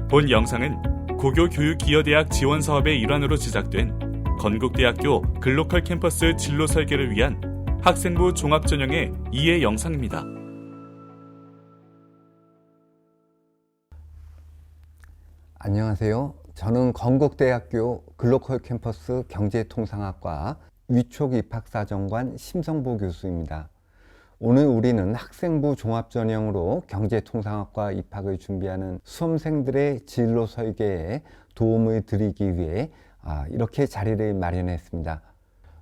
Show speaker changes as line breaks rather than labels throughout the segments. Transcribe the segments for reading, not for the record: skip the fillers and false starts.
본 영상은 고교교육기여대학 지원사업의 일환으로 제작된 건국대학교 글로컬 캠퍼스 진로 설계를 위한 학생부 종합전형의 2회 영상입니다.
안녕하세요. 저는 건국대학교 글로컬 캠퍼스 경제통상학과 위촉 입학사정관 심성보 교수입니다. 오늘 우리는 학생부 종합전형으로 경제통상학과 입학을 준비하는 수험생들의 진로 설계에 도움을 드리기 위해 이렇게 자리를 마련했습니다.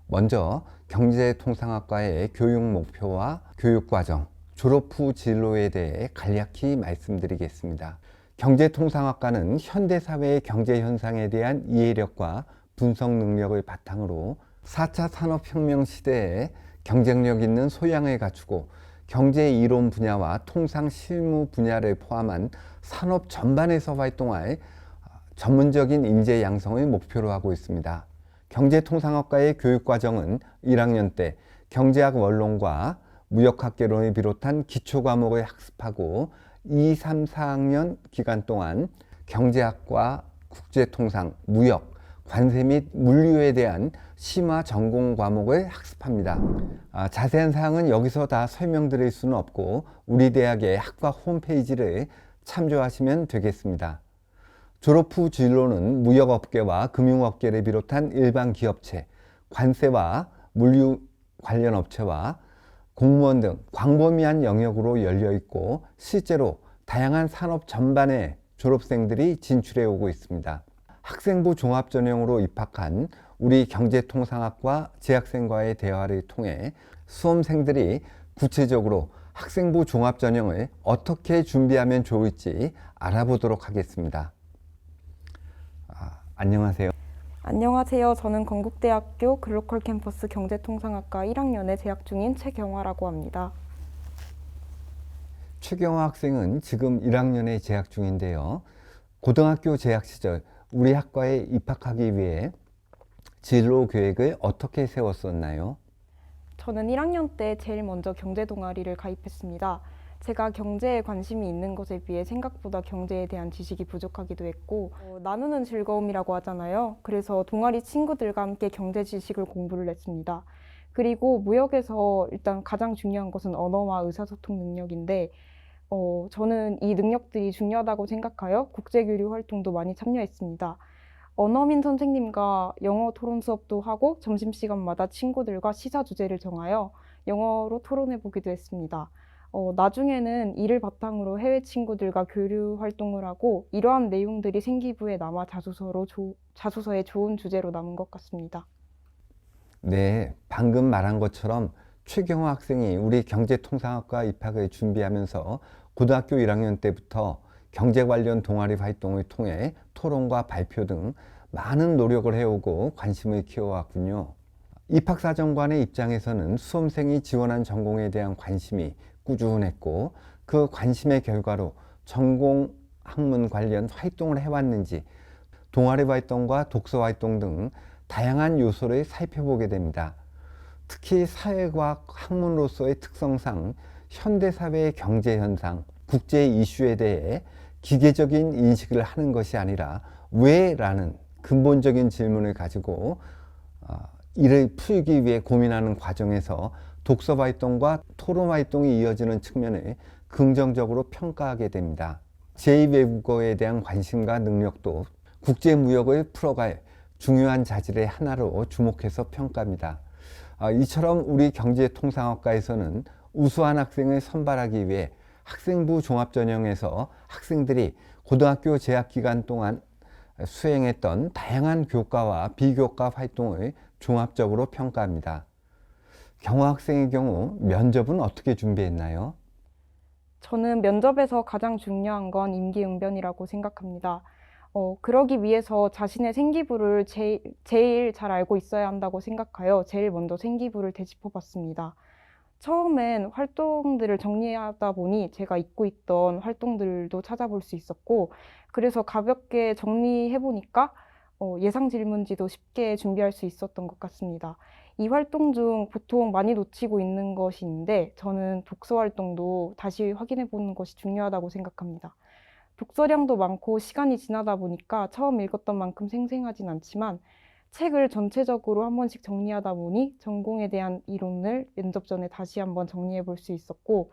먼저 경제통상학과의 교육 목표와 교육과정, 졸업 후 진로에 대해 간략히 말씀드리겠습니다. 경제통상학과는 현대사회의 경제현상에 대한 이해력과 분석 능력을 바탕으로 4차 산업혁명 시대에 경쟁력 있는 소양을 갖추고 경제 이론 분야와 통상 실무 분야를 포함한 산업 전반에서 활동할 전문적인 인재 양성을 목표로 하고 있습니다. 경제통상학과의 교육과정은 1학년 때 경제학 원론과 무역학개론을 비롯한 기초과목을 학습하고 2, 3, 4학년 기간 동안 경제학과 국제통상, 무역, 관세 및 물류에 대한 심화 전공 과목을 학습합니다. 자세한 사항은 여기서 다 설명드릴 수는 없고 우리 대학의 학과 홈페이지를 참조하시면 되겠습니다. 졸업 후 진로는 무역업계와 금융업계를 비롯한 일반 기업체, 관세와 물류 관련 업체와 공무원 등 광범위한 영역으로 열려 있고 실제로 다양한 산업 전반의 졸업생들이 진출해 오고 있습니다. 학생부 종합전형으로 입학한 우리 경제통상학과 재학생과의 대화를 통해 수험생들이 구체적으로 학생부 종합전형을 어떻게 준비하면 좋을지 알아보도록 하겠습니다. 안녕하세요.
안녕하세요. 저는 건국대학교 글로컬 캠퍼스 경제통상학과 1학년에 재학 중인 최경화라고 합니다.
최경화 학생은 지금 1학년에 재학 중인데요. 고등학교 재학 시절 우리 학과에 입학하기 위해 진로 계획을 어떻게 세웠었나요?
저는 1학년 때 제일 먼저 경제 동아리를 가입했습니다. 제가 경제에 관심이 있는 것에 비해 생각보다 경제에 대한 지식이 부족하기도 했고 나누는 즐거움이라고 하잖아요. 그래서 동아리 친구들과 함께 경제 지식을 공부를 했습니다. 그리고 무역에서 일단 가장 중요한 것은 언어와 의사소통 능력인데 저는 이 능력들이 중요하다고 생각하여 국제교류 활동도 많이 참여했습니다. 언어민 선생님과 영어 토론 수업도 하고 점심시간마다 친구들과 시사 주제를 정하여 영어로 토론해 보기도 했습니다. 나중에는 이를 바탕으로 해외 친구들과 교류 활동을 하고 이러한 내용들이 생기부에 남아 자소서에 좋은 주제로 남은 것 같습니다.
네, 방금 말한 것처럼 최경화 학생이 우리 경제통상학과 입학을 준비하면서 고등학교 1학년 때부터 경제 관련 동아리 활동을 통해 토론과 발표 등 많은 노력을 해오고 관심을 키워왔군요. 입학사정관의 입장에서는 수험생이 지원한 전공에 대한 관심이 꾸준했고 그 관심의 결과로 전공 학문 관련 활동을 해왔는지 동아리 활동과 독서 활동 등 다양한 요소를 살펴보게 됩니다. 특히 사회과학 학문으로서의 특성상 현대사회의 경제현상, 국제 이슈에 대해 기계적인 인식을 하는 것이 아니라 왜? 라는 근본적인 질문을 가지고 이를 풀기 위해 고민하는 과정에서 독서 활동과 토론 활동이 이어지는 측면을 긍정적으로 평가하게 됩니다. 제2외국어에 대한 관심과 능력도 국제무역을 풀어갈 중요한 자질의 하나로 주목해서 평가합니다. 이처럼 우리 경제통상학과에서는 우수한 학생을 선발하기 위해 학생부 종합전형에서 학생들이 고등학교 재학 기간 동안 수행했던 다양한 교과와 비교과 활동을 종합적으로 평가합니다. 경화 학생의 경우 면접은 어떻게 준비했나요?
저는 면접에서 가장 중요한 건 임기응변이라고 생각합니다. 그러기 위해서 자신의 생기부를 제일 잘 알고 있어야 한다고 생각하여 제일 먼저 생기부를 되짚어 봤습니다. 처음엔 활동들을 정리하다 보니 제가 잊고 있던 활동들도 찾아볼 수 있었고 그래서 가볍게 정리해 보니까 예상 질문지도 쉽게 준비할 수 있었던 것 같습니다. 이 활동 중 보통 많이 놓치고 있는 것이 있는데 저는 독서 활동도 다시 확인해 보는 것이 중요하다고 생각합니다. 독서량도 많고 시간이 지나다 보니까 처음 읽었던 만큼 생생하진 않지만 책을 전체적으로 한 번씩 정리하다 보니 전공에 대한 이론을 면접 전에 다시 한번 정리해 볼 수 있었고,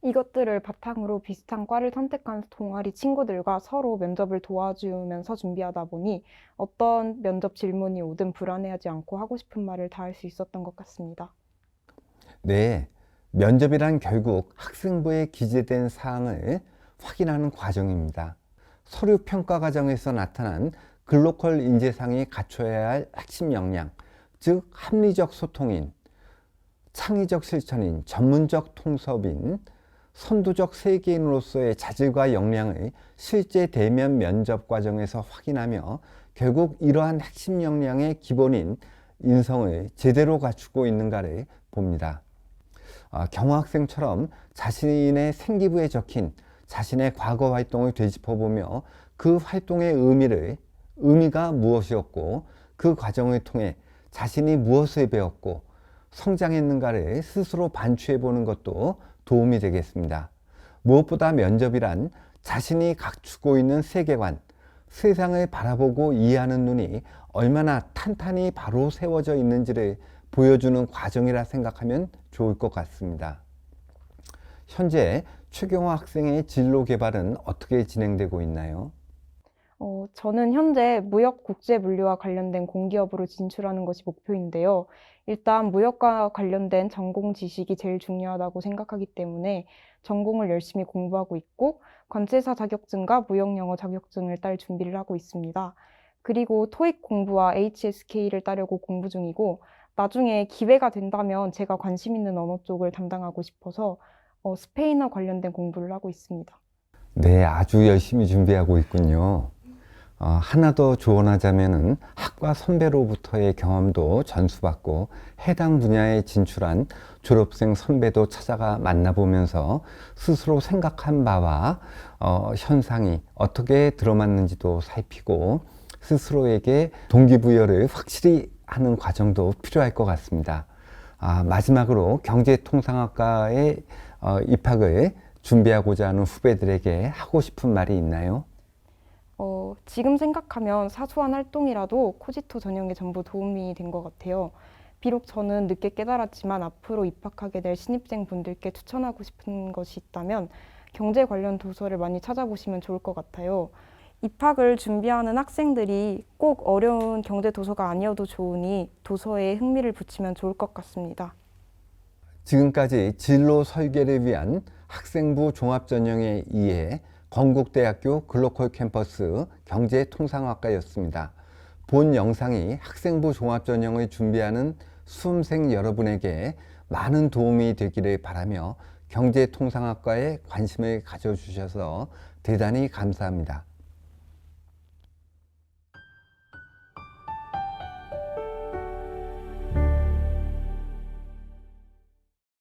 이것들을 바탕으로 비슷한 과를 선택한 동아리 친구들과 서로 면접을 도와주면서 준비하다 보니 어떤 면접 질문이 오든 불안해하지 않고 하고 싶은 말을 다 할 수 있었던 것 같습니다.
네, 면접이란 결국 학생부에 기재된 사항을 확인하는 과정입니다. 서류 평가 과정에서 나타난 글로컬 인재상이 갖춰야 할 핵심 역량, 즉 합리적 소통인, 창의적 실천인, 전문적 통섭인, 선도적 세계인으로서의 자질과 역량을 실제 대면 면접 과정에서 확인하며 결국 이러한 핵심 역량의 기본인 인성을 제대로 갖추고 있는가를 봅니다. 경호학생처럼 자신의 생기부에 적힌 자신의 과거 활동을 되짚어보며 그 활동의 의미가 무엇이었고 그 과정을 통해 자신이 무엇을 배웠고 성장했는가를 스스로 반추해 보는 것도 도움이 되겠습니다. 무엇보다 면접이란 자신이 갖추고 있는 세계관, 세상을 바라보고 이해하는 눈이 얼마나 탄탄히 바로 세워져 있는지를 보여주는 과정이라 생각하면 좋을 것 같습니다. 현재 최경화 학생의 진로 개발은 어떻게 진행되고 있나요?
저는 현재 무역 국제 물류와 관련된 공기업으로 진출하는 것이 목표인데요. 일단 무역과 관련된 전공 지식이 제일 중요하다고 생각하기 때문에 전공을 열심히 공부하고 있고 관제사 자격증과 무역 영어 자격증을 딸 준비를 하고 있습니다. 그리고 토익 공부와 HSK를 따려고 공부 중이고 나중에 기회가 된다면 제가 관심 있는 언어 쪽을 담당하고 싶어서 스페인어 관련된 공부를 하고 있습니다.
네, 아주 열심히 준비하고 있군요. 하나 더 조언하자면은 학과 선배로부터의 경험도 전수받고 해당 분야에 진출한 졸업생 선배도 찾아가 만나보면서 스스로 생각한 바와 현상이 어떻게 들어맞는지도 살피고 스스로에게 동기부여를 확실히 하는 과정도 필요할 것 같습니다. 마지막으로 경제통상학과에 입학을 준비하고자 하는 후배들에게 하고 싶은 말이 있나요?
지금 생각하면 사소한 활동이라도 코지토 전형에 전부 도움이 된 것 같아요. 비록 저는 늦게 깨달았지만 앞으로 입학하게 될 신입생 분들께 추천하고 싶은 것이 있다면 경제 관련 도서를 많이 찾아보시면 좋을 것 같아요. 입학을 준비하는 학생들이 꼭 어려운 경제 도서가 아니어도 좋으니 도서에 흥미를 붙이면 좋을 것 같습니다.
지금까지 진로 설계를 위한 학생부 종합전형의 이해 건국대학교 글로컬 캠퍼스 경제통상학과였습니다. 본 영상이 학생부 종합전형을 준비하는 수험생 여러분에게 많은 도움이 되기를 바라며 경제통상학과에 관심을 가져주셔서 대단히 감사합니다.